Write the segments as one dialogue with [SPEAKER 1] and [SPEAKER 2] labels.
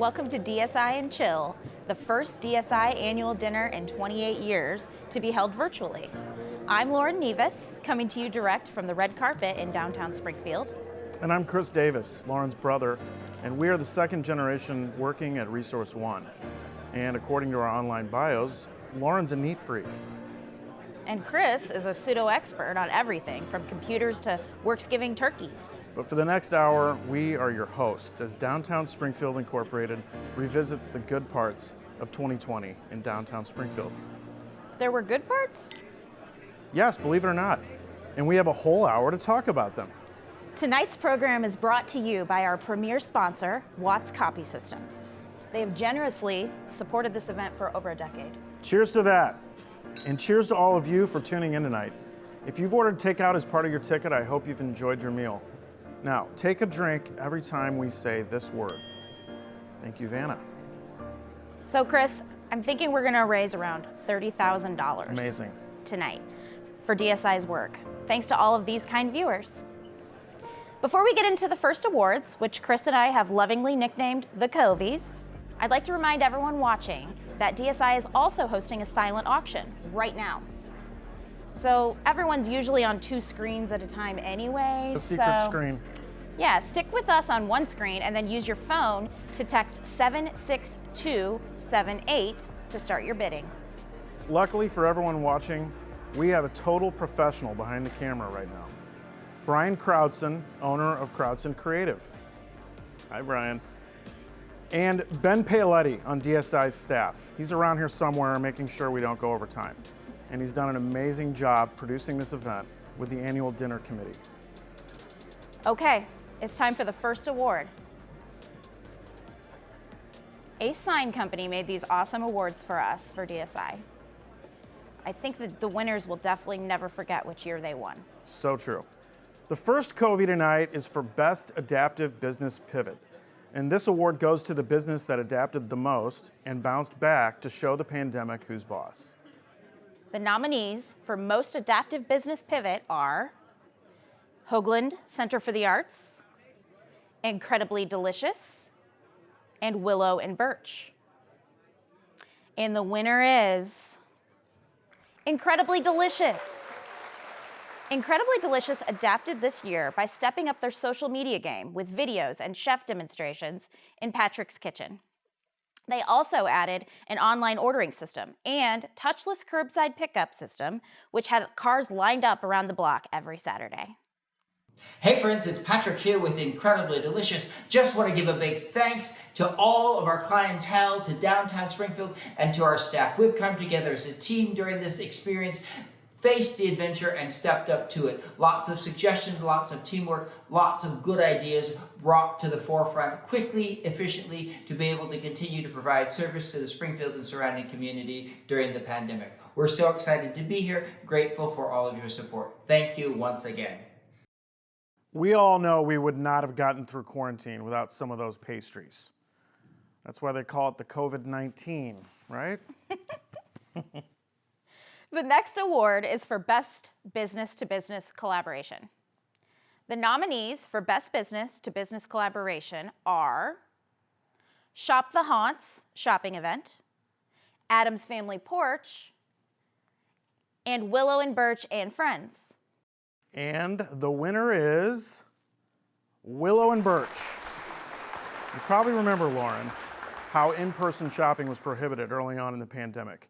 [SPEAKER 1] Welcome to DSI and Chill, the first DSI annual dinner in 28 years to be held virtually. I'm Lauren Nevius, coming to you direct from the red carpet in downtown Springfield.
[SPEAKER 2] And I'm Chris Davis, Lauren's brother, and we are the second generation working at Resource One. And according to our online bios, Lauren's a neat freak.
[SPEAKER 1] And Chris is a pseudo expert on everything from computers to Worksgiving turkeys.
[SPEAKER 2] But for the next hour, we are your hosts as Downtown Springfield Incorporated revisits the good parts of 2020 in downtown Springfield.
[SPEAKER 1] There were good parts?
[SPEAKER 2] Yes, believe it or not. And we have a whole hour to talk about them.
[SPEAKER 1] Tonight's program is brought to you by our premier sponsor, Watts Copy Systems. They have generously supported this event for over a decade.
[SPEAKER 2] Cheers to that. And cheers to all of you for tuning in tonight. If you've ordered takeout as part of your ticket, I hope you've enjoyed your meal. Now, take a drink every time we say this word. Thank you, Vanna.
[SPEAKER 1] So, Chris, I'm thinking we're going to raise around $30,000
[SPEAKER 2] Amazing.
[SPEAKER 1] Tonight for DSI's work, thanks to all of these kind viewers. Before we get into the first awards, which Chris and I have lovingly nicknamed the Covies, I'd like to remind everyone watching that DSI is also hosting a silent auction right now. So everyone's usually on two screens at a time anyway.
[SPEAKER 2] The secret screen.
[SPEAKER 1] Yeah, stick with us on one screen and then use your phone to text 76278 to start your bidding.
[SPEAKER 2] Luckily for everyone watching, we have a total professional behind the camera right now. Brian Crowdson, owner of Crowdson Creative. Hi, Brian. And Ben Paoletti on DSI's staff. He's around here somewhere making sure we don't go over time. And he's done an amazing job producing this event with the annual dinner committee.
[SPEAKER 1] Okay, it's time for the first award. Ace Sign Company made these awesome awards for us for DSI. I think that the winners will definitely never forget which year they won.
[SPEAKER 2] So true. The first Covey tonight is for Best Adaptive Business Pivot. And this award goes to the business that adapted the most and bounced back to show the pandemic who's boss.
[SPEAKER 1] The nominees for Most Adaptive Business Pivot are Hoagland Center for the Arts, Incredibly Delicious, and Willow and Birch. And the winner is Incredibly Delicious. Incredibly Delicious adapted this year by stepping up their social media game with videos and chef demonstrations in Patrick's Kitchen. They also added an online ordering system and touchless curbside pickup system, which had cars lined up around the block every Saturday.
[SPEAKER 3] Hey friends, it's Patrick here with Incredibly Delicious. Just want to give a big thanks to all of our clientele, to downtown Springfield, and to our staff. We've come together as a team during this experience, faced the adventure, and stepped up to it. Lots of suggestions, lots of teamwork, lots of good ideas brought to the forefront quickly, efficiently, to be able to continue to provide service to the Springfield and surrounding community during the pandemic. We're so excited to be here, grateful for all of your support. Thank you once again.
[SPEAKER 2] We all know we would not have gotten through quarantine without some of those pastries. That's why they call it the COVID-19, right?
[SPEAKER 1] The next award is for Best Business-to-Business Collaboration. The nominees for Best Business-to-Business Collaboration are Shop the Haunts shopping event, Adam's Family Porch, and Willow and Birch and Friends.
[SPEAKER 2] And the winner is Willow and Birch. You probably remember, Lauren, how in-person shopping was prohibited early on in the pandemic.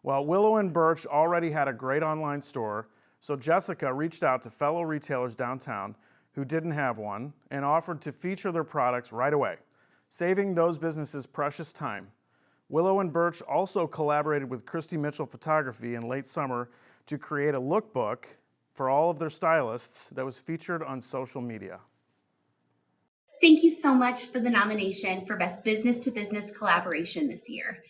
[SPEAKER 2] Well, Willow and Birch already had a great online store, so Jessica reached out to fellow retailers downtown who didn't have one and offered to feature their products right away, saving those businesses precious time. Willow and Birch also collaborated with Christy Mitchell Photography in late summer to create a lookbook for all of their stylists that was featured on social media.
[SPEAKER 4] Thank you so much for the nomination for Best Business-to-Business Collaboration this year.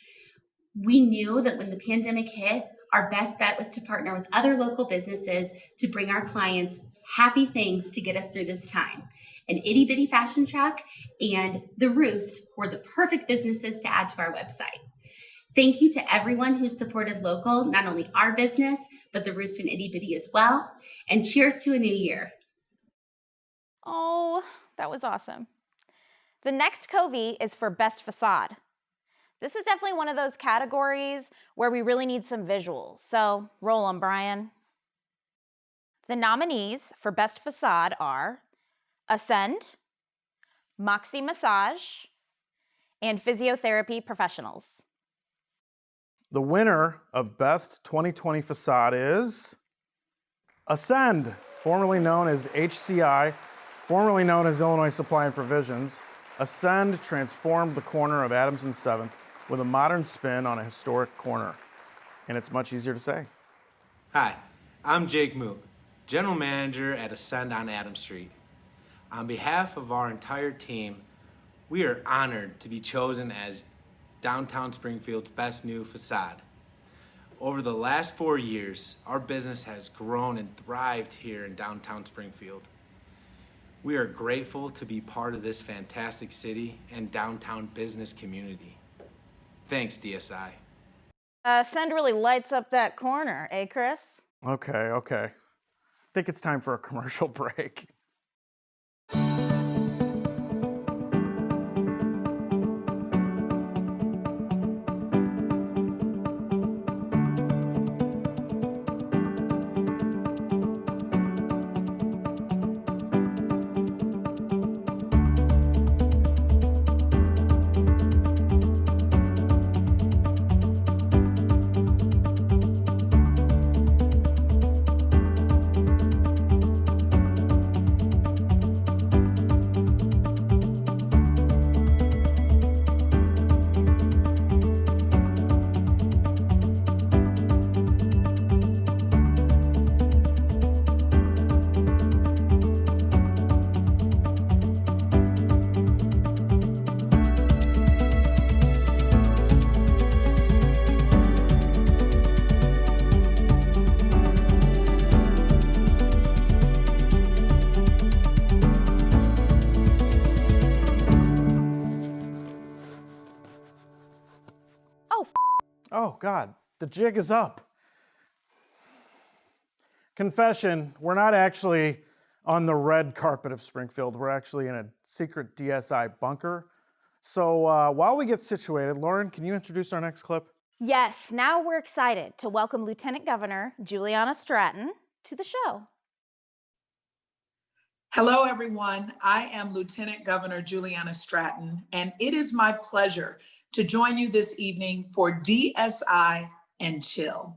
[SPEAKER 4] We knew that when the pandemic hit, our best bet was to partner with other local businesses to bring our clients happy things to get us through this time. An Itty Bitty Fashion Truck and The Roost were the perfect businesses to add to our website. Thank you to everyone who supported local, not only our business, but The Roost and Itty Bitty as well. And cheers to a new year.
[SPEAKER 1] Oh, that was awesome. The next covey is for best facade. This is definitely one of those categories where we really need some visuals, so roll them, Brian. The nominees for best facade are Ascend, Moxie Massage, and Physiotherapy Professionals.
[SPEAKER 2] The winner of Best 2020 Facade is Ascend, formerly known as HCI, formerly known as Illinois Supply and Provisions. Ascend transformed the corner of Adams and 7th with a modern spin on a historic corner. And it's much easier to say.
[SPEAKER 5] Hi, I'm Jake Mook, General Manager at Ascend on Adams Street. On behalf of our entire team, we are honored to be chosen as downtown Springfield's best new facade. Over the last 4 years, our business has grown and thrived here in downtown Springfield. We are grateful to be part of this fantastic city and downtown business community. Thanks, DSI.
[SPEAKER 1] Ascend really lights up that corner, eh, Chris?
[SPEAKER 2] Okay. I think it's time for a commercial break. Oh, God, the jig is up. Confession, we're not actually on the red carpet of Springfield. We're actually in a secret DSI bunker. So while we get situated, Lauren, can you introduce our next clip?
[SPEAKER 1] Yes, now we're excited to welcome Lieutenant Governor Juliana Stratton to the show.
[SPEAKER 6] Hello, everyone. I am Lieutenant Governor Juliana Stratton, and it is my pleasure to join you this evening for DSI and Chill.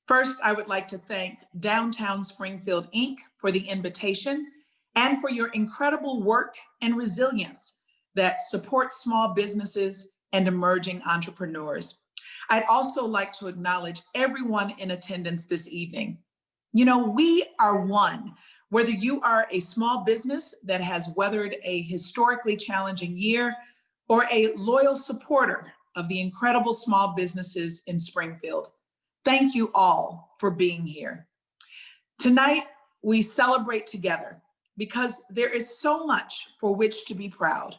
[SPEAKER 6] First, I would like to thank Downtown Springfield, Inc. for the invitation and for your incredible work and resilience that support small businesses and emerging entrepreneurs. I'd also like to acknowledge everyone in attendance this evening. You know, we are one. Whether you are a small business that has weathered a historically challenging year or a loyal supporter of the incredible small businesses in Springfield, thank you all for being here. Tonight, we celebrate together because there is so much for which to be proud.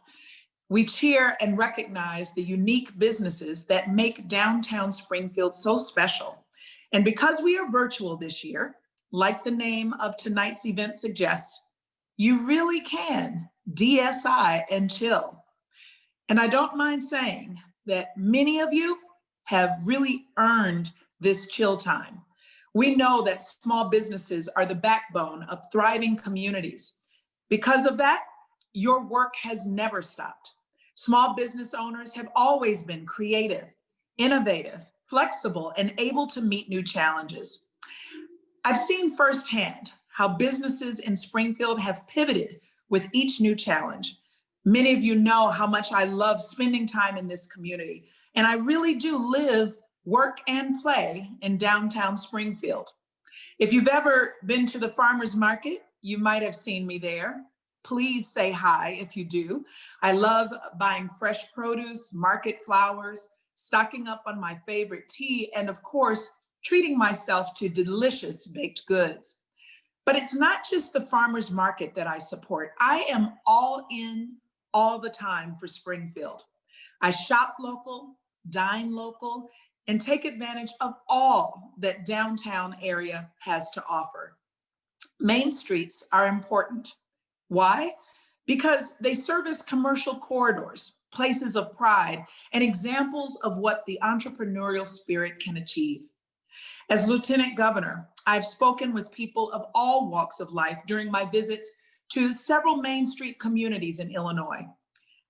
[SPEAKER 6] We cheer and recognize the unique businesses that make downtown Springfield so special. And because we are virtual this year, like the name of tonight's event suggests, you really can DSI and chill. And I don't mind saying that many of you have really earned this chill time. We know that small businesses are the backbone of thriving communities. Because of that, your work has never stopped. Small business owners have always been creative, innovative, flexible, and able to meet new challenges. I've seen firsthand how businesses in Springfield have pivoted with each new challenge. Many of you know how much I love spending time in this community, and I really do live, work, and play in downtown Springfield. If you've ever been to the farmer's market, you might have seen me there. Please say hi if you do. I love buying fresh produce, market flowers, stocking up on my favorite tea, and of course, treating myself to delicious baked goods. But it's not just the farmer's market that I support. I am all in all the time for Springfield. I shop local, dine local, and take advantage of all that downtown area has to offer. Main streets are important. Why? because they serve as commercial corridors, places of pride, and examples of what the entrepreneurial spirit can achieve. As Lieutenant Governor, I've spoken with people of all walks of life during my visits to several Main Street communities in Illinois.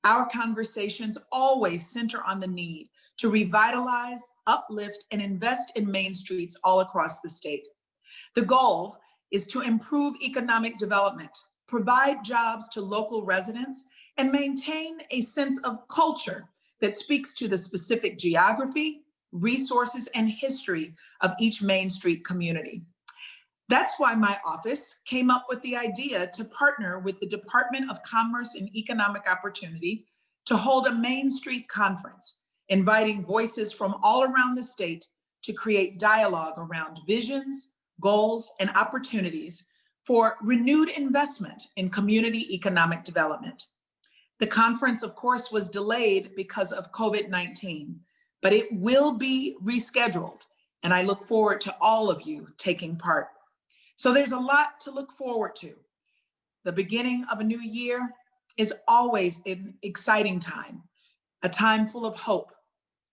[SPEAKER 6] Our conversations always center on the need to revitalize, uplift, and invest in Main Streets all across the state. The goal is to improve economic development, provide jobs to local residents, and maintain a sense of culture that speaks to the specific geography, resources, and history of each Main Street community. That's why my office came up with the idea to partner with the Department of Commerce and Economic Opportunity to hold a Main Street conference, inviting voices from all around the state to create dialogue around visions, goals, and opportunities for renewed investment in community economic development. The conference, of course, was delayed because of COVID-19, but it will be rescheduled, and I look forward to all of you taking part. So there's a lot to look forward to. The beginning of a new year is always an exciting time, a time full of hope,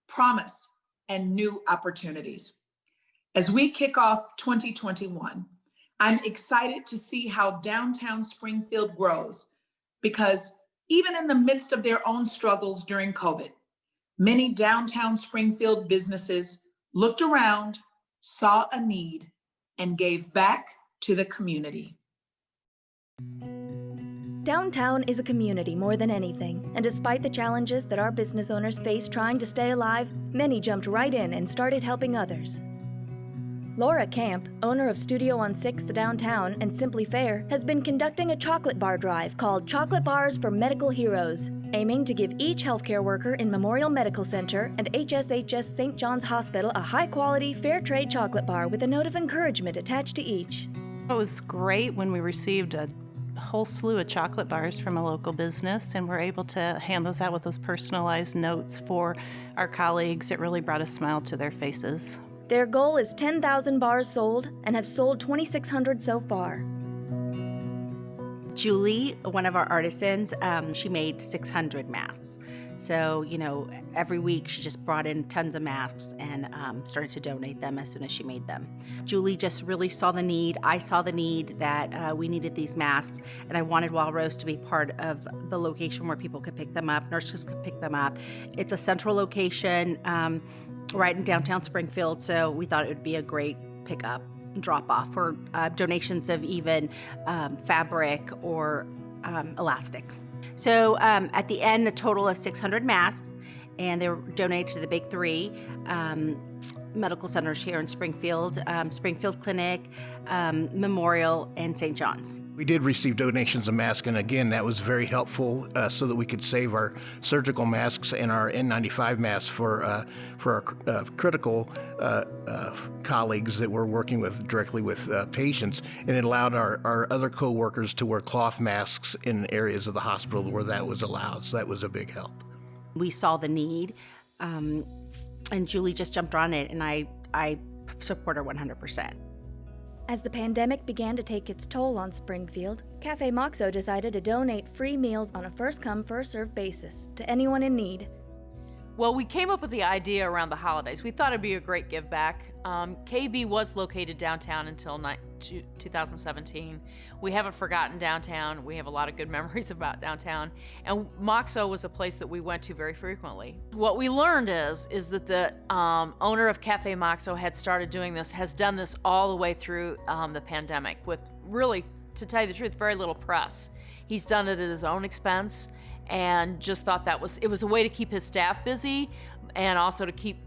[SPEAKER 6] promise, and new opportunities. As we kick off 2021, I'm excited to see how downtown Springfield grows, because even in the midst of their own struggles during COVID, many downtown Springfield businesses looked around, saw a need, and gave back to the community.
[SPEAKER 7] Downtown is a community more than anything, and despite the challenges that our business owners face trying to stay alive, many jumped right in and started helping others. Laura Camp, owner of Studio on 6th downtown and Simply Fair, has been conducting a chocolate bar drive called Chocolate Bars for Medical Heroes, aiming to give each healthcare worker in Memorial Medical Center and HSHS St. John's Hospital a high-quality, fair trade chocolate bar with a note of encouragement attached to each.
[SPEAKER 8] It was great when we received a whole slew of chocolate bars from a local business and were able to hand those out with those personalized notes for our colleagues. It really brought a smile to their faces.
[SPEAKER 7] Their goal is 10,000 bars sold and have sold 2,600 so far.
[SPEAKER 1] Julie, one of our artisans, she made 600 masks. So, every week she just brought in tons of masks and started to donate them as soon as she made them. Julie just really saw the need. I saw the need that we needed these masks, and I wanted Wild Rose to be part of the location where people could pick them up, nurses could pick them up. It's a central location right in downtown Springfield, so we thought it would be a great pickup and drop off for donations of even fabric or elastic. So at the end, a total of 600 masks, and they were donated to the big three medical centers here in Springfield, Springfield Clinic, Memorial, and St. John's.
[SPEAKER 9] We did receive donations of masks, and again, that was very helpful so that we could save our surgical masks and our N95 masks for our critical colleagues that were working directly with patients, and it allowed our other co-workers to wear cloth masks in areas of the hospital where that was allowed, so that was a big help.
[SPEAKER 1] We saw the need, and Julie just jumped on it, and I support her 100%.
[SPEAKER 7] As the pandemic began to take its toll on Springfield, Cafe Moxo decided to donate free meals on a first-come, first-served basis to anyone in need.
[SPEAKER 10] Well, we came up with the idea around the holidays. We thought it'd be a great give back. KB was located downtown until 2017. We haven't forgotten downtown. We have a lot of good memories about downtown. And Moxo was a place that we went to very frequently. What we learned is that the owner of Cafe Moxo had started doing this, has done this all the way through the pandemic with really, to tell you the truth, very little press. He's done it at his own expense, and just thought it was a way to keep his staff busy and also to keep,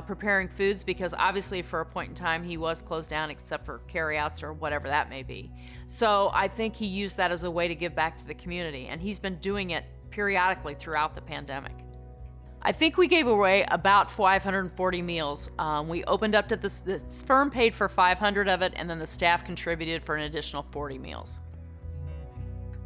[SPEAKER 10] preparing foods, because obviously for a point in time he was closed down except for carryouts or whatever that may be. So I think he used that as a way to give back to the community, and he's been doing it periodically throughout the pandemic. I think we gave away about 540 meals. We opened up to this firm paid for 500 of it, and then the staff contributed for an additional 40 meals.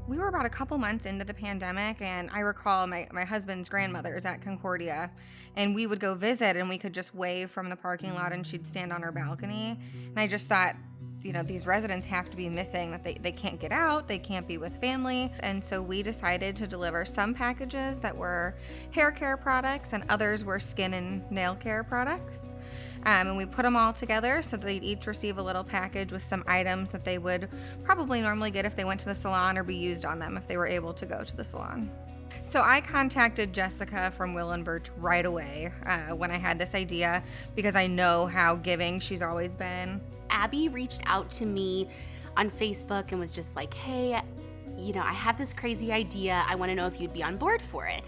[SPEAKER 11] We were about a couple months into the pandemic, and I recall my husband's grandmother is at Concordia, and we would go visit, and we could just wave from the parking lot, and she'd stand on her balcony. And I just thought, you know, these residents have to be missing, that they can't get out, they can't be with family. And so we decided to deliver some packages that were hair care products, and others were skin and nail care products. And we put them all together so they'd each receive a little package with some items that they would probably normally get if they went to the salon, or be used on them if they were able to go to the salon. So I contacted Jessica from Will and Birch right away when I had this idea, because I know how giving she's always been.
[SPEAKER 12] Abby reached out to me on Facebook and was just like, hey, you know, I have this crazy idea. I want to know if you'd be on board for it.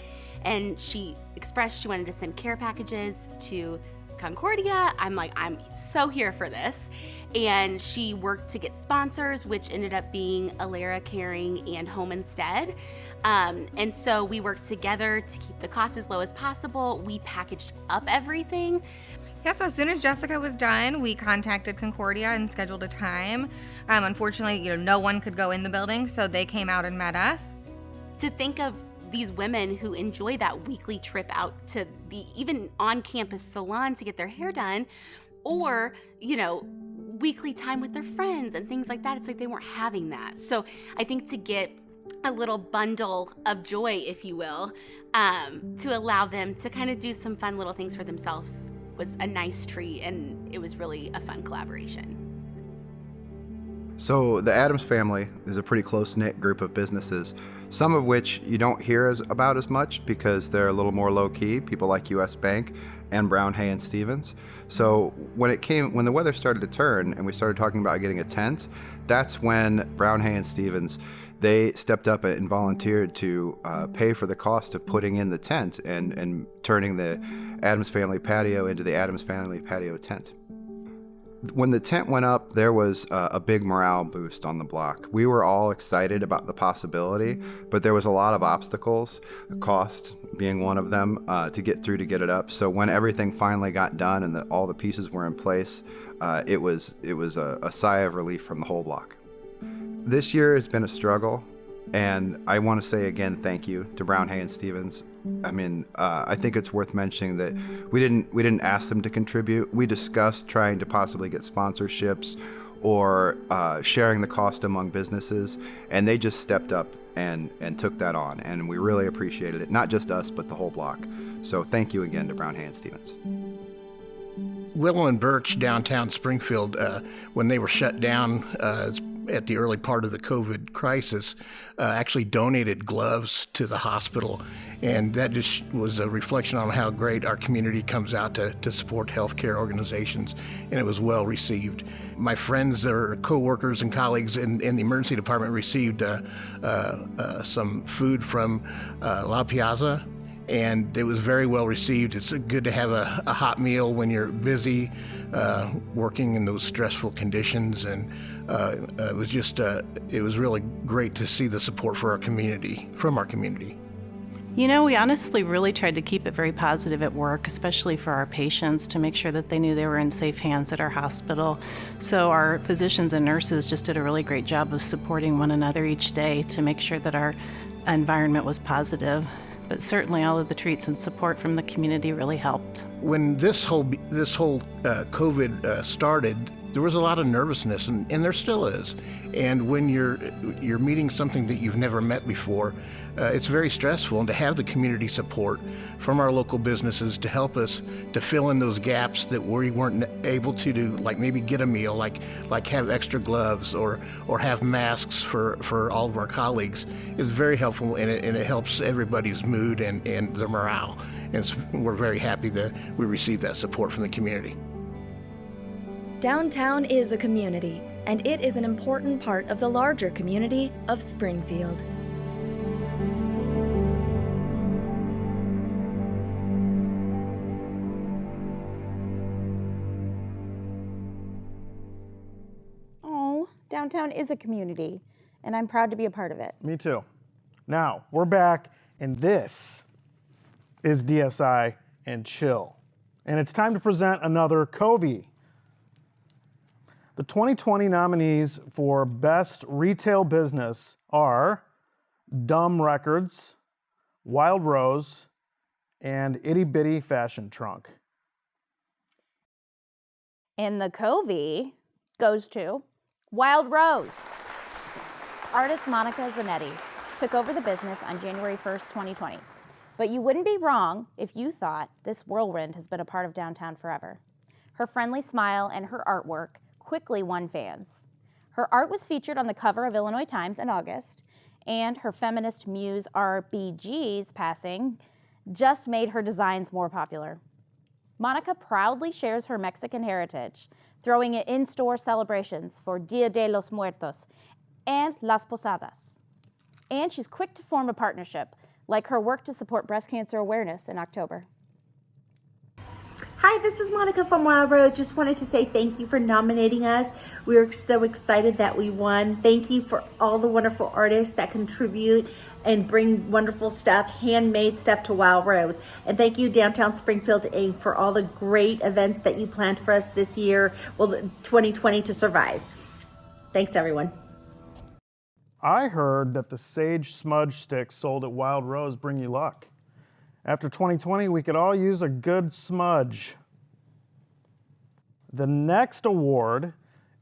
[SPEAKER 12] And she expressed she wanted to send care packages to Concordia. I'm like, I'm so here for this. And she worked to get sponsors, which ended up being Alara Caring and Home Instead. And so we worked together to keep the cost as low as possible. We packaged up everything.
[SPEAKER 11] Yeah, so as soon as Jessica was done, we contacted Concordia and scheduled a time. Unfortunately, you know, no one could go in the building, so they came out and met us.
[SPEAKER 12] To think of these women who enjoy that weekly trip out to the even on-campus salon to get their hair done, or, you know, weekly time with their friends and things like that, it's like they weren't having that. So I think to get a little bundle of joy, if you will, to allow them to kind of do some fun little things for themselves was a nice treat, and it was really a fun collaboration.
[SPEAKER 13] So the Adams family is a pretty close-knit group of businesses, some of which you don't hear about as much because they're a little more low-key, people like US Bank and Brown, Hay & Stevens. So when the weather started to turn and we started talking about getting a tent, that's when Brown, Hay & Stevens, they stepped up and volunteered to pay for the cost of putting in the tent and turning the Adams family patio into the Adams family patio tent. When the tent went up, there was a big morale boost on the block. We were all excited about the possibility, but there was a lot of obstacles, the cost being one of them, to get through to get it up. So when everything finally got done and all the pieces were in place, it was a sigh of relief from the whole block. This year has been a struggle, and I want to say again thank you to Brown, Hay & Stevens. I mean, I think it's worth mentioning that we didn't ask them to contribute. We discussed trying to possibly get sponsorships or sharing the cost among businesses, and they just stepped up and took that on, and we really appreciated it. Not just us, but the whole block. So thank you again to Brown, Hay & Stevens.
[SPEAKER 9] Willow and Birch downtown Springfield, when they were shut down at the early part of the COVID crisis, actually donated gloves to the hospital. And that just was a reflection on how great our community comes out to support healthcare organizations, and it was well received. My friends or co-workers and colleagues in the emergency department received some food from La Piazza, and it was very well received. It's good to have a hot meal when you're busy working in those stressful conditions, and it was really great to see the support for our community, from our community.
[SPEAKER 8] You know, we honestly really tried to keep it very positive at work, especially for our patients, to make sure that they knew they were in safe hands at our hospital. So our physicians and nurses just did a really great job of supporting one another each day to make sure that our environment was positive. But certainly all of the treats and support from the community really helped.
[SPEAKER 9] When this whole COVID started, there was a lot of nervousness, and there still is. And when you're meeting something that you've never met before, it's very stressful. And to have the community support from our local businesses to help us to fill in those gaps that we weren't able to do, like maybe get a meal, like have extra gloves or have masks for all of our colleagues, is very helpful, and it helps everybody's mood and their morale. And we're very happy that we received that support from the community.
[SPEAKER 7] Downtown is a community, and it is an important part of the larger community of Springfield.
[SPEAKER 1] Oh, downtown is a community, and I'm proud to be a part of it.
[SPEAKER 2] Me too. Now, we're back, and this is DSI and Chill. And it's time to present another Covey. The 2020 nominees for Best Retail Business are Dumb Records, Wild Rose, and Itty Bitty Fashion Trunk.
[SPEAKER 1] And the Covey goes to Wild Rose. Artist Monica Zanetti took over the business on January 1st, 2020. But you wouldn't be wrong if you thought this whirlwind has been a part of downtown forever. Her friendly smile and her artwork quickly won fans. Her art was featured on the cover of Illinois Times in August, and her feminist muse RBG's passing just made her designs more popular. Monica proudly shares her Mexican heritage, throwing it in-store celebrations for Dia de los Muertos and Las Posadas. And she's quick to form a partnership, like her work to support breast cancer awareness in October.
[SPEAKER 14] Hi, this is Monica from Wild Rose. Just wanted to say thank you for nominating us. We are so excited that we won. Thank you for all the wonderful artists that contribute and bring wonderful stuff, handmade stuff to Wild Rose. And thank you, Downtown Springfield Inc., for all the great events that you planned for us this year, 2020 to survive. Thanks, everyone.
[SPEAKER 2] I heard that the sage smudge sticks sold at Wild Rose bring you luck. After 2020, we could all use a good smudge. The next award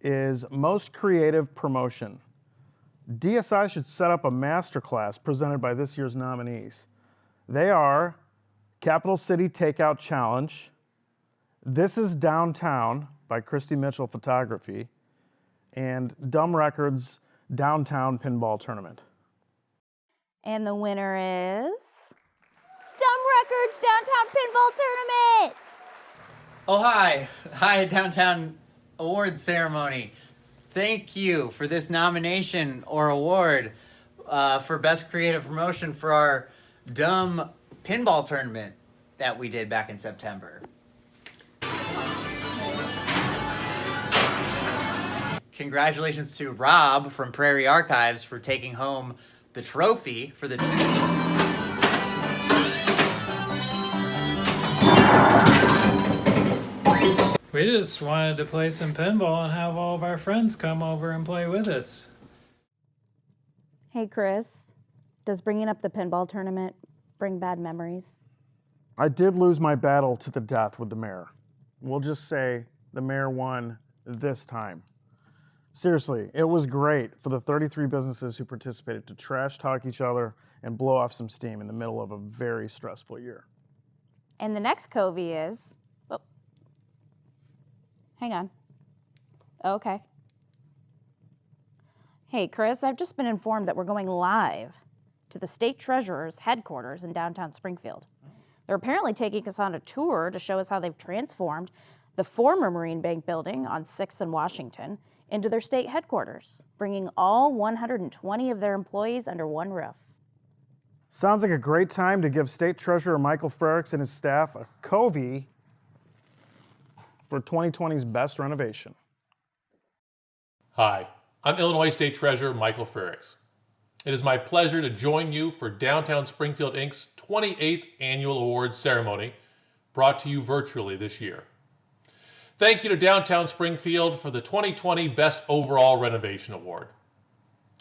[SPEAKER 2] is Most Creative Promotion. DSI should set up a masterclass presented by this year's nominees. They are Capital City Takeout Challenge, This is Downtown by Christy Mitchell Photography, and Dumb Records Downtown Pinball Tournament.
[SPEAKER 1] And the winner is Dumb Records Downtown Pinball Tournament!
[SPEAKER 15] Oh, hi, Downtown Awards Ceremony. Thank you for this nomination or award for Best Creative Promotion for our Dumb Pinball Tournament that we did back in September. Congratulations to Rob from Prairie Archives for taking home the trophy for the...
[SPEAKER 16] We just wanted to play some pinball and have all of our friends come over and play with us.
[SPEAKER 1] Hey, Chris, does bringing up the pinball tournament bring bad memories?
[SPEAKER 2] I did lose my battle to the death with the mayor. We'll just say the mayor won this time. Seriously, it was great for the 33 businesses who participated to trash talk each other and blow off some steam in the middle of a very stressful year.
[SPEAKER 1] And the next Covey is... Oh. Hang on. Okay. Hey, Chris, I've just been informed that we're going live to the state treasurer's headquarters in downtown Springfield. They're apparently taking us on a tour to show us how they've transformed the former Marine Bank building on 6th and Washington into their state headquarters, bringing all 120 of their employees under one roof.
[SPEAKER 2] Sounds like a great time to give State Treasurer Michael Frericks and his staff a Covey for 2020's best renovation.
[SPEAKER 17] Hi, I'm Illinois State Treasurer Michael Frericks. It is my pleasure to join you for Downtown Springfield Inc.'s 28th Annual Awards Ceremony, brought to you virtually this year. Thank you to Downtown Springfield for the 2020 Best Overall Renovation Award.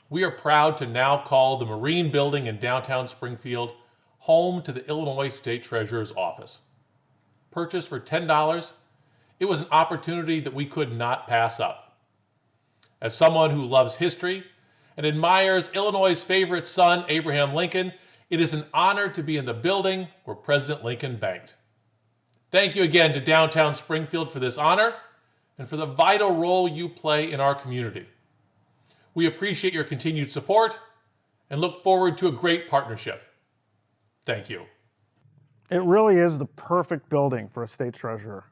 [SPEAKER 17] We are proud to now call the Marine Building in downtown Springfield home to the Illinois State Treasurer's Office. Purchased for $10, it was an opportunity that we could not pass up. As someone who loves history and admires Illinois' favorite son, Abraham Lincoln, it is an honor to be in the building where President Lincoln banked. Thank you again to Downtown Springfield for this honor and for the vital role you play in our community. We appreciate your continued support and look forward to a great partnership. Thank you.
[SPEAKER 2] It really is the perfect building for a state treasurer.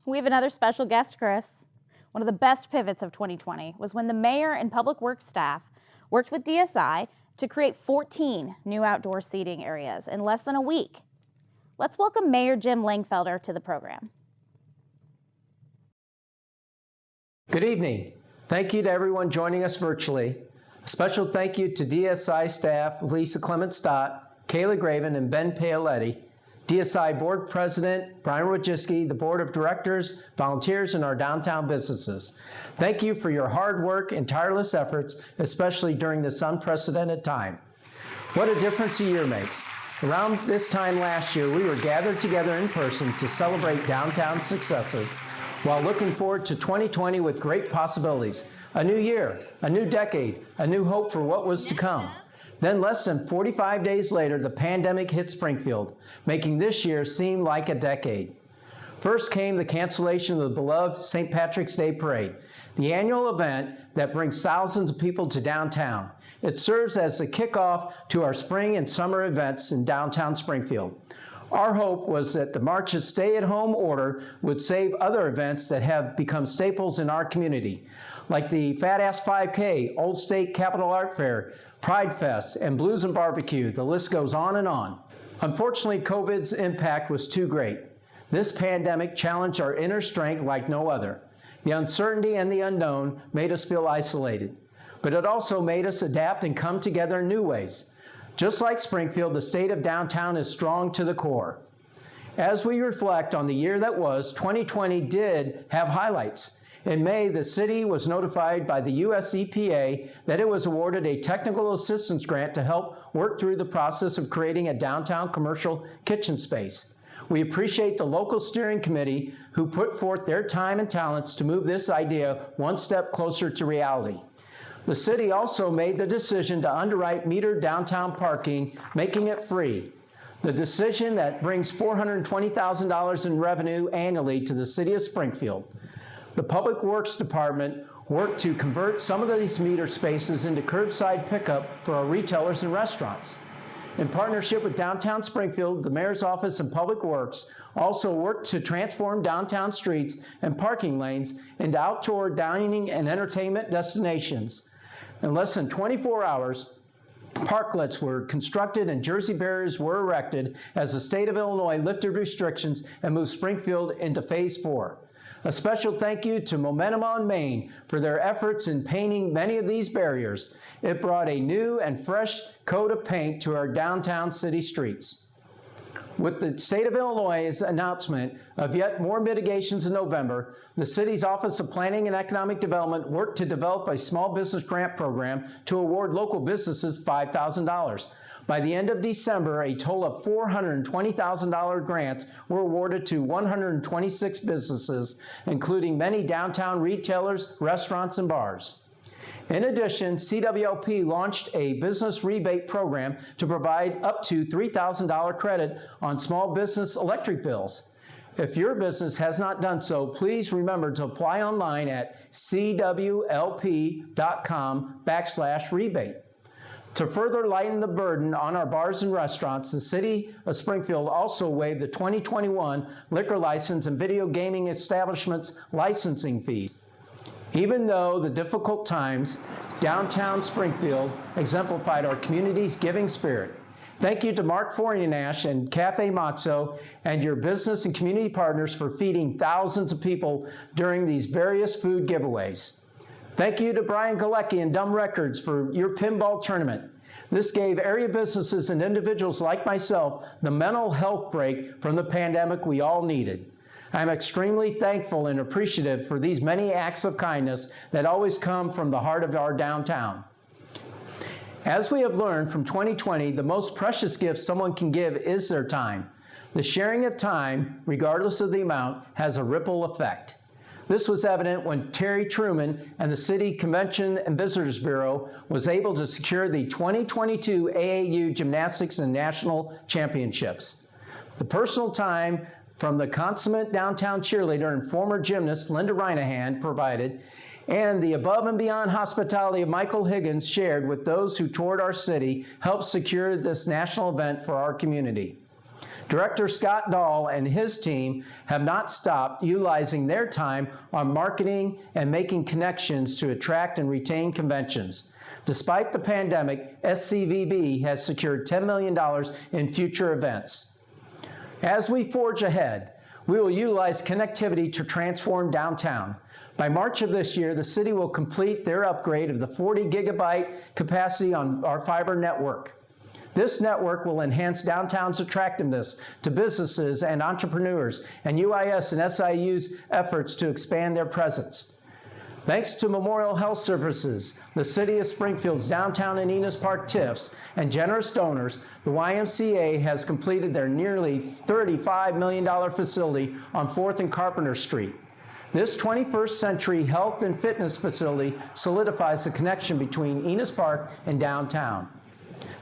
[SPEAKER 1] We have another special guest, Chris. One of the best pivots of 2020 was when the mayor and public works staff worked with DSI to create 14 new outdoor seating areas in less than a week. Let's welcome Mayor Jim Langfelder to the program.
[SPEAKER 18] Good evening. Thank you to everyone joining us virtually. A special thank you to DSI staff Lisa Clement-Stott, Kayla Graven, and Ben Paoletti, DSI Board President Brian Wojcicki, the Board of Directors, volunteers, and our downtown businesses. Thank you for your hard work and tireless efforts, especially during this unprecedented time. What a difference a year makes. Around this time last year, we were gathered together in person to celebrate downtown successes while looking forward to 2020 with great possibilities. A new year, a new decade, a new hope for what was to come. Then less than 45 days later, the pandemic hit Springfield, making this year seem like a decade. First came the cancellation of the beloved St. Patrick's Day Parade, the annual event that brings thousands of people to downtown. It serves as the kickoff to our spring and summer events in downtown Springfield. Our hope was that the March's stay-at-home order would save other events that have become staples in our community, like the Fat Ass 5K, Old State Capitol Art Fair, Pride Fest, and Blues and Barbecue. The list goes on and on. Unfortunately, COVID's impact was too great. This pandemic challenged our inner strength like no other. The uncertainty and the unknown made us feel isolated, but it also made us adapt and come together in new ways. Just like Springfield, the state of downtown is strong to the core. As we reflect on the year that was, 2020 did have highlights. In May, the city was notified by the US EPA that it was awarded a technical assistance grant to help work through the process of creating a downtown commercial kitchen space. We appreciate the local steering committee who put forth their time and talents to move this idea one step closer to reality. The city also made the decision to underwrite metered downtown parking, making it free. The decision that brings $420,000 in revenue annually to the city of Springfield. The Public Works Department worked to convert some of these meter spaces into curbside pickup for our retailers and restaurants. In partnership with Downtown Springfield, the Mayor's Office and Public Works also worked to transform downtown streets and parking lanes into outdoor dining and entertainment destinations. In less than 24 hours, parklets were constructed and Jersey barriers were erected as the state of Illinois lifted restrictions and moved Springfield into Phase 4. A special thank you to Momentum on Main for their efforts in painting many of these barriers. It brought a new and fresh coat of paint to our downtown city streets. With the state of Illinois' announcement of yet more mitigations in November, the city's Office of Planning and Economic Development worked to develop a small business grant program to award local businesses $5,000. By the end of December, a total of $420,000 grants were awarded to 126 businesses, including many downtown retailers, restaurants, and bars. In addition, CWLP launched a business rebate program to provide up to $3,000 credit on small business electric bills. If your business has not done so, please remember to apply online at cwlp.com/rebate. To further lighten the burden on our bars and restaurants, the City of Springfield also waived the 2021 liquor license and video gaming establishments licensing fees. Even though the difficult times, downtown Springfield exemplified our community's giving spirit. Thank you to Mark Forinash and Cafe Matzo and your business and community partners for feeding thousands of people during these various food giveaways. Thank you to Brian Galecki and Dumb Records for your pinball tournament. This gave area businesses and individuals like myself the mental health break from the pandemic we all needed. I'm extremely thankful and appreciative for these many acts of kindness that always come from the heart of our downtown. As we have learned from 2020, the most precious gift someone can give is their time. The sharing of time, regardless of the amount, has a ripple effect. This was evident when Terry Truman and the City Convention and Visitors Bureau was able to secure the 2022 AAU Gymnastics and National Championships. The personal time from the consummate downtown cheerleader and former gymnast Linda Reinahan provided, and the above and beyond hospitality of Michael Higgins shared with those who toured our city helped secure this national event for our community. Director Scott Dahl and his team have not stopped utilizing their time on marketing and making connections to attract and retain conventions. Despite the pandemic, SCVB has secured $10 million in future events. As we forge ahead, we will utilize connectivity to transform downtown. By March of this year, the city will complete their upgrade of the 40 gigabyte capacity on our fiber network. This network will enhance downtown's attractiveness to businesses and entrepreneurs, and UIS and SIU's efforts to expand their presence. Thanks to Memorial Health Services, the City of Springfield's downtown and Enos Park TIFs, and generous donors, the YMCA has completed their nearly $35 million facility on 4th and Carpenter Street. This 21st century health and fitness facility solidifies the connection between Enos Park and downtown.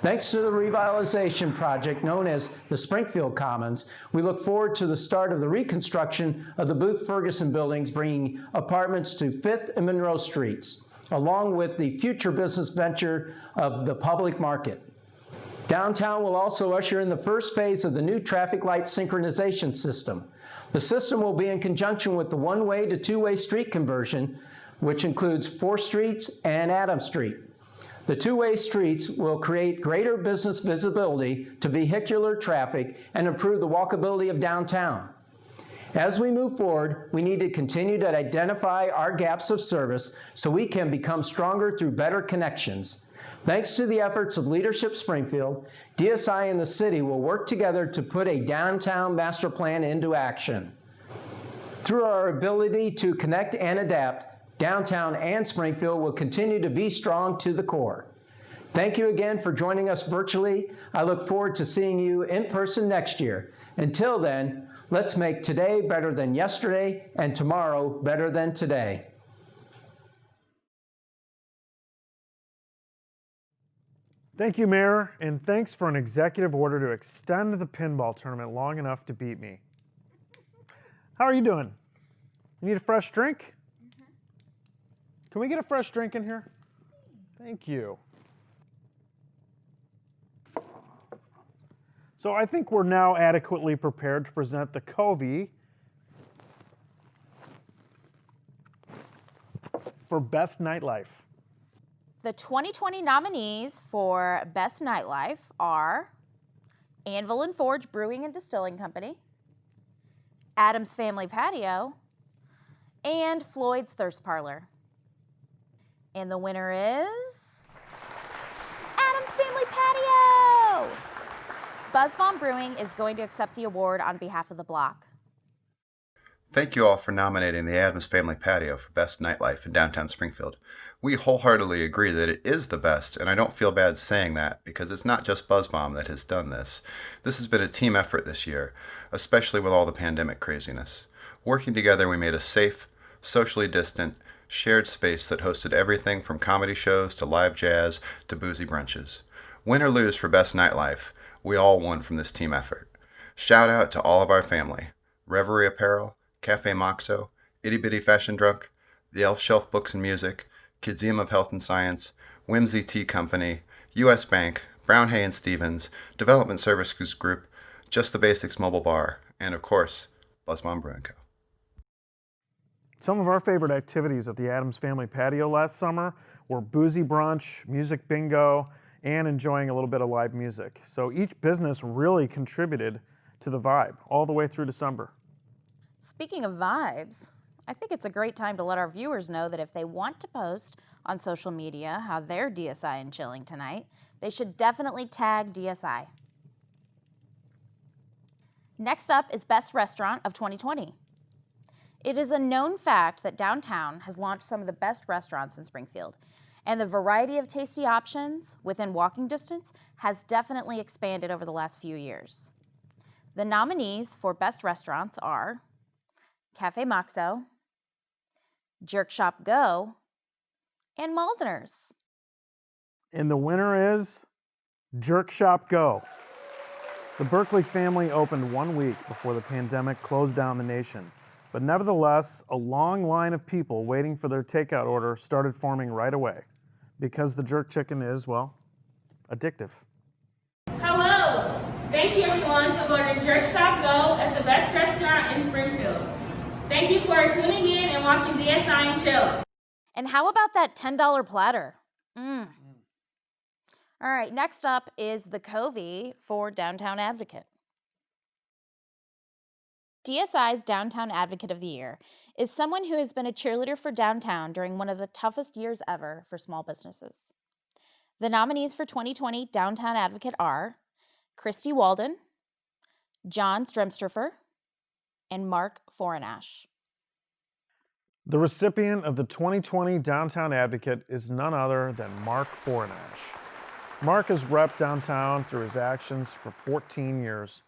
[SPEAKER 18] Thanks to the revitalization project known as the Springfield Commons, we look forward to the start of the reconstruction of the Booth-Ferguson buildings, bringing apartments to 5th and Monroe Streets, along with the future business venture of the public market. Downtown will also usher in the first phase of the new traffic light synchronization system. The system will be in conjunction with the one-way to two-way street conversion, which includes 4th Streets and Adams Street. The two-way streets will create greater business visibility to vehicular traffic and improve the walkability of downtown. As we move forward, we need to continue to identify our gaps of service so we can become stronger through better connections. Thanks to the efforts of Leadership Springfield, DSI and the city will work together to put a downtown master plan into action. Through our ability to connect and adapt, downtown and Springfield will continue to be strong to the core. Thank you again for joining us virtually. I look forward to seeing you in person next year. Until then, let's make today better than yesterday and tomorrow better than today.
[SPEAKER 2] Thank you, Mayor, and thanks for an executive order to extend the pinball tournament long enough to beat me. How are you doing? You need a fresh drink? Can we get a fresh drink in here? Thank you. So I think we're now adequately prepared to present the Covey for Best Nightlife.
[SPEAKER 1] The 2020 nominees for Best Nightlife are Anvil and Forge Brewing and Distilling Company, Adams Family Patio, and Floyd's Thirst Parlor. And the winner is Adams Family Patio! Buzzbomb Brewing is going to accept the award on behalf of the block.
[SPEAKER 13] Thank you all for nominating the Adams Family Patio for Best Nightlife in downtown Springfield. We wholeheartedly agree that it is the best, and I don't feel bad saying that because it's not just Buzzbomb that has done this. This has been a team effort this year, especially with all the pandemic craziness. Working together, we made a safe, socially distant, shared space that hosted everything from comedy shows to live jazz to boozy brunches. Win or lose for Best Nightlife, we all won from this team effort. Shout out to all of our family: Reverie Apparel, Cafe Moxo, Itty Bitty Fashion Drunk, the Elf Shelf Books and Music, Kidseum of Health and Science, Whimsy Tea Company, U.S. Bank, Brown Hay and Stevens, Development Services Group, Just the Basics Mobile Bar, and of course, Buzzbomb Brewing Co.
[SPEAKER 2] Some of our favorite activities at the Adams Family Patio last summer were boozy brunch, music bingo, and enjoying a little bit of live music. So each business really contributed to the vibe all the way through December.
[SPEAKER 1] Speaking of vibes, I think it's a great time to let our viewers know that if they want to post on social media how they're DSI and chilling tonight, they should definitely tag DSI. Next up is Best Restaurant of 2020. It is a known fact that downtown has launched some of the best restaurants in Springfield, and the variety of tasty options within walking distance has definitely expanded over the last few years. The nominees for Best Restaurants are Cafe Moxo, Jerk Shop Go, and Maldeners.
[SPEAKER 2] And the winner is Jerk Shop Go. The Berkeley family opened 1 week before the pandemic closed down the nation. But nevertheless, a long line of people waiting for their takeout order started forming right away because the jerk chicken is, well, addictive.
[SPEAKER 19] Hello! Thank you everyone for voting Jerk Shop Go as the best restaurant in Springfield. Thank you for tuning in and watching DSI and Chill.
[SPEAKER 1] And how about that $10 platter? All right, next up is the Covey for Downtown Advocate. DSI's Downtown Advocate of the Year is someone who has been a cheerleader for downtown during one of the toughest years ever for small businesses. The nominees for 2020 Downtown Advocate are Christy Walden, John Stremsterfer, and Mark Forenash.
[SPEAKER 2] The recipient of the 2020 Downtown Advocate is none other than Mark Forenash. Mark has repped downtown through his actions for 14 years.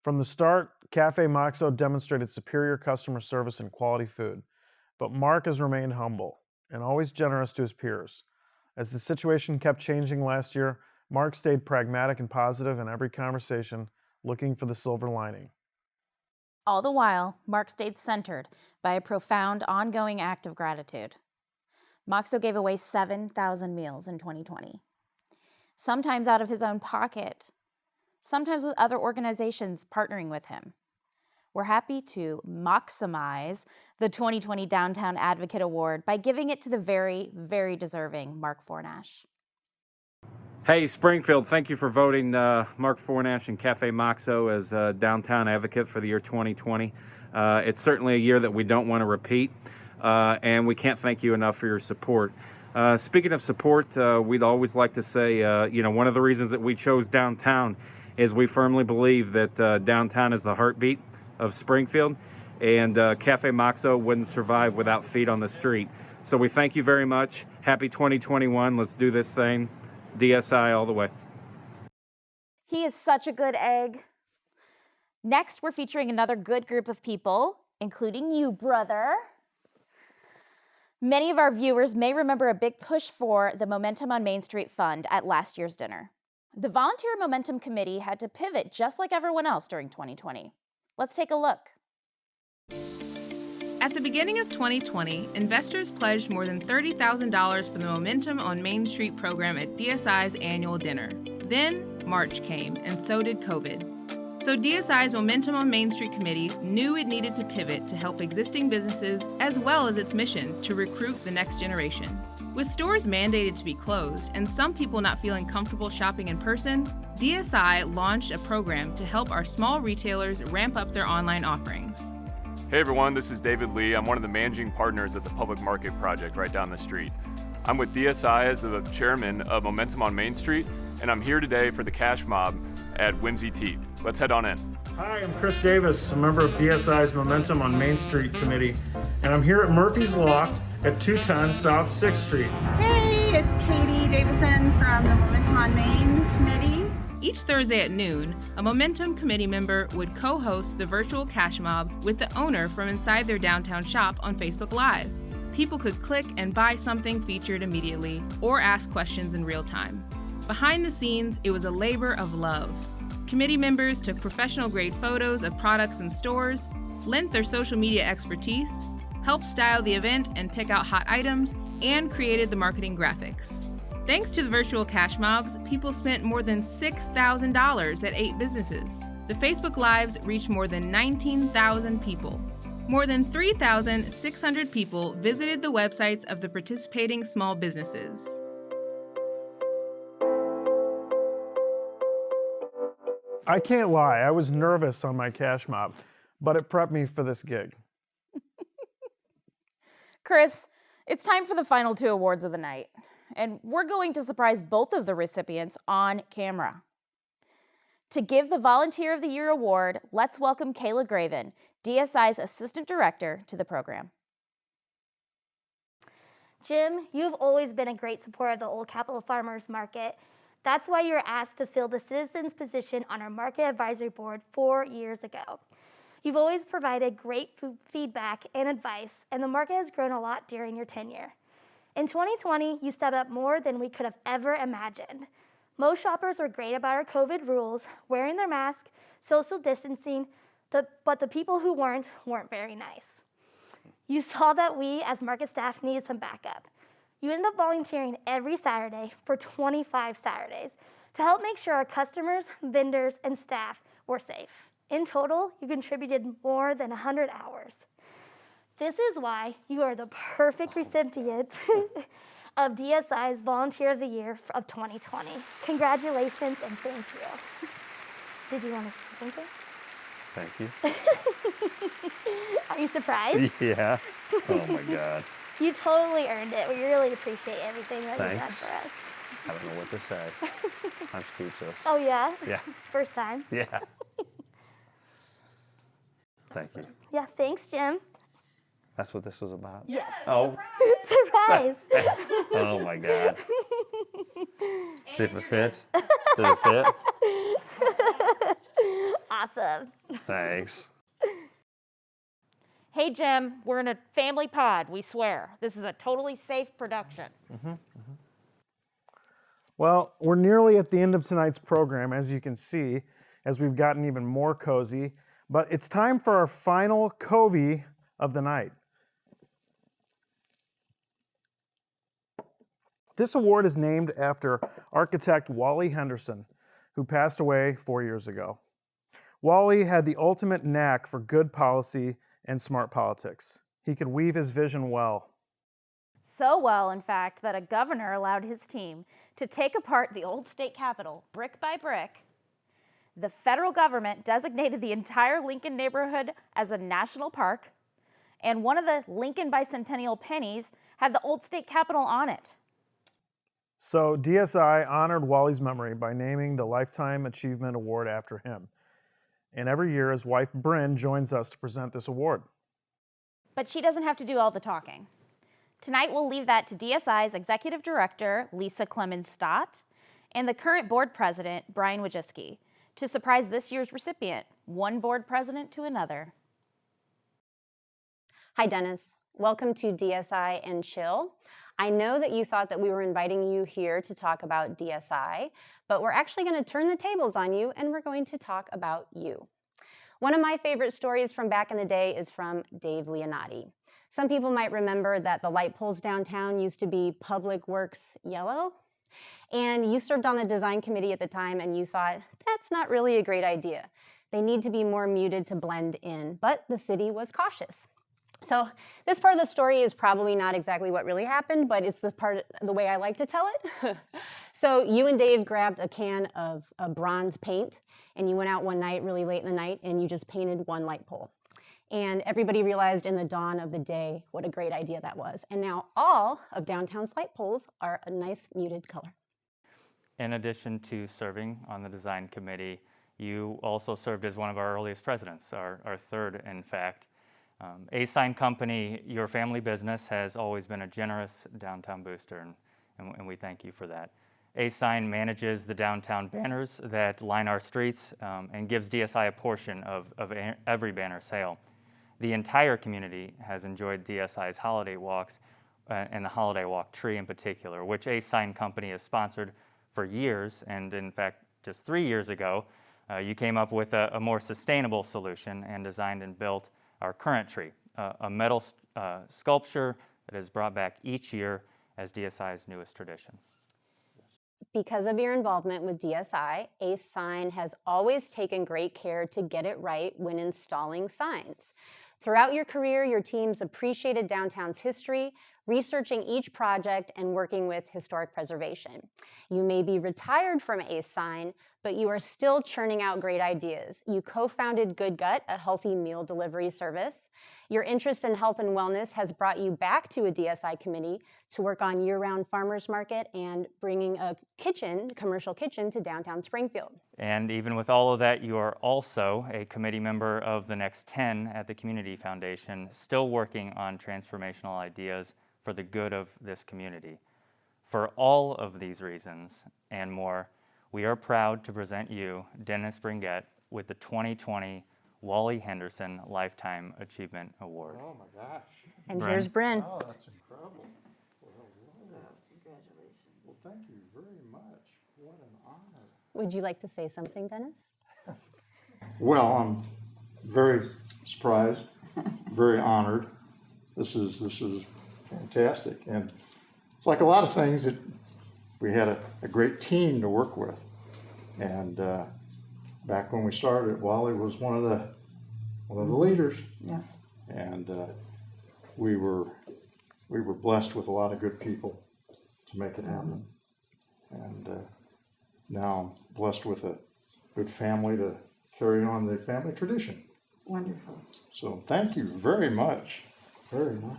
[SPEAKER 2] From the start, Cafe Moxo demonstrated superior customer service and quality food. But Mark has remained humble and always generous to his peers. As the situation kept changing last year, Mark stayed pragmatic and positive in every conversation, looking for the silver lining.
[SPEAKER 1] All the while, Mark stayed centered by a profound, ongoing act of gratitude. Moxo gave away 7,000 meals in 2020. Sometimes out of his own pocket, sometimes with other organizations partnering with him. We're happy to maximize the 2020 Downtown Advocate Award by giving it to the very, very deserving Mark Forenash.
[SPEAKER 20] Hey, Springfield, thank you for voting Mark Forenash and Cafe Moxo as Downtown Advocate for the year 2020. It's certainly a year that we don't want to repeat, and we can't thank you enough for your support. Speaking of support, we'd always like to say, one of the reasons that we chose downtown is we firmly believe that downtown is the heartbeat of Springfield, and Cafe Moxo wouldn't survive without feet on the street. So we thank you very much. Happy 2021. Let's do this thing. DSI all the way.
[SPEAKER 1] He is such a good egg. Next, we're featuring another good group of people, including you, brother. Many of our viewers may remember a big push for the Momentum on Main Street Fund at last year's dinner. The Volunteer Momentum Committee had to pivot just like everyone else during 2020. Let's take a look.
[SPEAKER 21] At the beginning of 2020, investors pledged more than $30,000 for the Momentum on Main Street program at DSI's annual dinner. Then March came, and so did COVID. So DSI's Momentum on Main Street Committee knew it needed to pivot to help existing businesses as well as its mission to recruit the next generation. With stores mandated to be closed and some people not feeling comfortable shopping in person, DSI launched a program to help our small retailers ramp up their online offerings.
[SPEAKER 22] Hey everyone, this is David Lee. I'm one of the managing partners at the Public Market Project right down the street. I'm with DSI as the chairman of Momentum on Main Street, and I'm here today for the cash mob at Whimsy Tea. Let's head on in.
[SPEAKER 2] Hi, I'm Chris Davis, a member of DSI's Momentum on Main Street Committee, and I'm here at Murphy's Loft at 210 South 6th Street.
[SPEAKER 23] Hey, it's Katie Davidson from the Momentum on Main Committee.
[SPEAKER 21] Each Thursday at noon, a Momentum committee member would co-host the virtual cash mob with the owner from inside their downtown shop on Facebook Live. People could click and buy something featured immediately or ask questions in real time. Behind the scenes, it was a labor of love. Committee members took professional-grade photos of products and stores, lent their social media expertise, helped style the event and pick out hot items, and created the marketing graphics. Thanks to the virtual cash mobs, people spent more than $6,000 at 8 businesses. The Facebook Lives reached more than 19,000 people. More than 3,600 people visited the websites of the participating small businesses.
[SPEAKER 2] I can't lie, I was nervous on my cash mob, but it prepped me for this gig.
[SPEAKER 1] Chris, it's time for the final 2 awards of the night. And we're going to surprise both of the recipients on camera. To give the Volunteer of the Year award, let's welcome Kayla Graven, DSI's Assistant Director, to the program.
[SPEAKER 24] Jim, you've always been a great supporter of the Old Capitol Farmers Market. That's why you were asked to fill the citizens position on our Market Advisory Board 4 years ago. You've always provided great feedback and advice, and the market has grown a lot during your tenure. In 2020, you stepped up more than we could have ever imagined. Most shoppers were great about our COVID rules, wearing their mask, social distancing, but the people who weren't very nice. You saw that we, as market staff, needed some backup. You ended up volunteering every Saturday for 25 Saturdays to help make sure our customers, vendors, and staff were safe. In total, you contributed more than 100 hours. This is why you are the perfect recipient of DSI's Volunteer of the Year of 2020. Congratulations and thank you. Did you want to say something?
[SPEAKER 25] Thank you.
[SPEAKER 24] Are you surprised?
[SPEAKER 25] Yeah. Oh my God.
[SPEAKER 24] You totally earned it. We really appreciate everything that you've done
[SPEAKER 25] Thanks.
[SPEAKER 24] for us.
[SPEAKER 3] I don't know what to say. I'm speechless.
[SPEAKER 24] Oh, yeah?
[SPEAKER 3] Yeah.
[SPEAKER 24] First time?
[SPEAKER 3] Yeah. Thank you.
[SPEAKER 24] Yeah, thanks, Jim.
[SPEAKER 3] That's what this was about?
[SPEAKER 24] Yes.
[SPEAKER 3] Oh.
[SPEAKER 24] Surprise!
[SPEAKER 3] Oh my God. See if it fits. Does it fit?
[SPEAKER 24] Awesome.
[SPEAKER 3] Thanks.
[SPEAKER 1] Hey, Jim, we're in a family pod, we swear. This is a totally safe production.
[SPEAKER 2] Well, we're nearly at the end of tonight's program, as you can see, as we've gotten even more cozy. But it's time for our final Covey of the night. This award is named after architect Wally Henderson, who passed away 4 years ago. Wally had the ultimate knack for good policy and smart politics. He could weave his vision well.
[SPEAKER 1] So well, in fact, that a governor allowed his team to take apart the old state capitol brick by brick. The federal government designated the entire Lincoln neighborhood as a national park, and one of the Lincoln bicentennial pennies had the old state capitol on it.
[SPEAKER 2] So DSI honored Wally's memory by naming the Lifetime Achievement Award after him. And every year, his wife Bryn joins us to present this award.
[SPEAKER 1] But she doesn't have to do all the talking. Tonight, we'll leave that to DSI's Executive Director, Lisa Clemens-Stott, and the current board president, Brian Wojcicki, to surprise this year's recipient, one board president to another.
[SPEAKER 4] Hi, Dennis. Welcome to DSI and Chill. I know that you thought that we were inviting you here to talk about DSI, but we're actually going to turn the tables on you and we're going to talk about you. One of my favorite stories from back in the day is from Dave Leonati. Some people might remember that the light poles downtown used to be Public Works yellow, and you served on the design committee at the time and you thought, that's not really a great idea. They need to be more muted to blend in, but the city was cautious. So this part of the story is probably not exactly what really happened, but it's the way I like to tell it. So you and Dave grabbed a can of bronze paint and you went out one night, really late in the night, and you just painted one light pole. And everybody realized in the dawn of the day what a great idea that was. And now all of downtown's light poles are a nice muted color.
[SPEAKER 5] In addition to serving on the design committee, you also served as one of our earliest presidents, our third, in fact. A-Sign Company, your family business, has always been a generous downtown booster, and we thank you for that. A-Sign manages the downtown banners that line our streets and gives DSI a portion of every banner sale. The entire community has enjoyed DSI's holiday walks and the holiday walk tree in particular, which A-Sign Company has sponsored for years, and in fact, just 3 years ago, you came up with a more sustainable solution and designed and built our current tree, a metal sculpture that is brought back each year as DSI's newest tradition.
[SPEAKER 4] Because of your involvement with DSI, A-Sign has always taken great care to get it right when installing signs. Throughout your career, your teams appreciated downtown's history, researching each project and working with historic preservation. You may be retired from A-Sign, but you are still churning out great ideas. You co-founded Good Gut, a healthy meal delivery service. Your interest in health and wellness has brought you back to a DSI committee to work on year-round farmers market and bringing a commercial kitchen to downtown Springfield.
[SPEAKER 5] And even with all of that, you are also a committee member of the Next 10 at the Community Foundation, still working on transformational ideas for the good of this community. For all of these reasons and more, we are proud to present you, Dennis Bringett, with the 2020 Wally Henderson Lifetime Achievement Award.
[SPEAKER 3] Oh my gosh.
[SPEAKER 4] And here's Bryn.
[SPEAKER 3] Oh, that's incredible. Congratulations. Well, thank you very much. What an honor.
[SPEAKER 4] Would you like to say something, Dennis?
[SPEAKER 6] Well, I'm very surprised, very honored. This is fantastic, and it's like a lot of things that we had a great team to work with. And back when we started, Wally was one of the leaders.
[SPEAKER 25] Yeah.
[SPEAKER 6] And we were blessed with a lot of good people to make it happen. And now I'm blessed with a good family to carry on the family tradition.
[SPEAKER 25] Wonderful.
[SPEAKER 6] So thank you very much. Very much.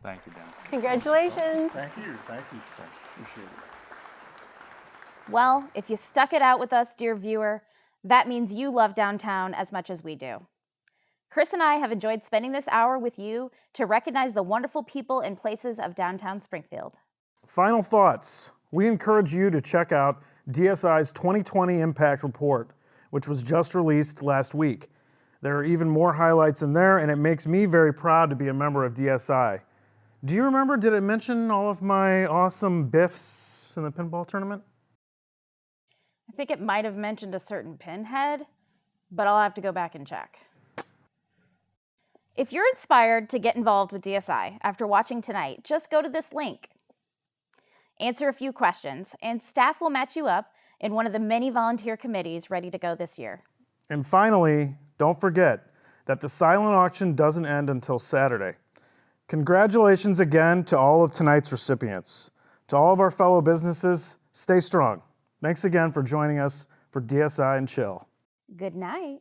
[SPEAKER 5] Thank you, Dan.
[SPEAKER 4] Congratulations.
[SPEAKER 6] Thank you. Appreciate it.
[SPEAKER 1] Well, if you stuck it out with us, dear viewer, that means you love downtown as much as we do. Chris and I have enjoyed spending this hour with you to recognize the wonderful people and places of downtown Springfield.
[SPEAKER 2] Final thoughts. We encourage you to check out DSI's 2020 Impact Report, which was just released last week. There are even more highlights in there, and it makes me very proud to be a member of DSI. Do you remember, did I mention all of my awesome biffs in the pinball tournament?
[SPEAKER 1] I think it might have mentioned a certain pinhead, but I'll have to go back and check. If you're inspired to get involved with DSI after watching tonight, just go to this link. Answer a few questions, and staff will match you up in one of the many volunteer committees ready to go this year.
[SPEAKER 2] And finally, don't forget that the silent auction doesn't end until Saturday. Congratulations again to all of tonight's recipients. To all of our fellow businesses, stay strong. Thanks again for joining us for DSI and Chill.
[SPEAKER 1] Good night.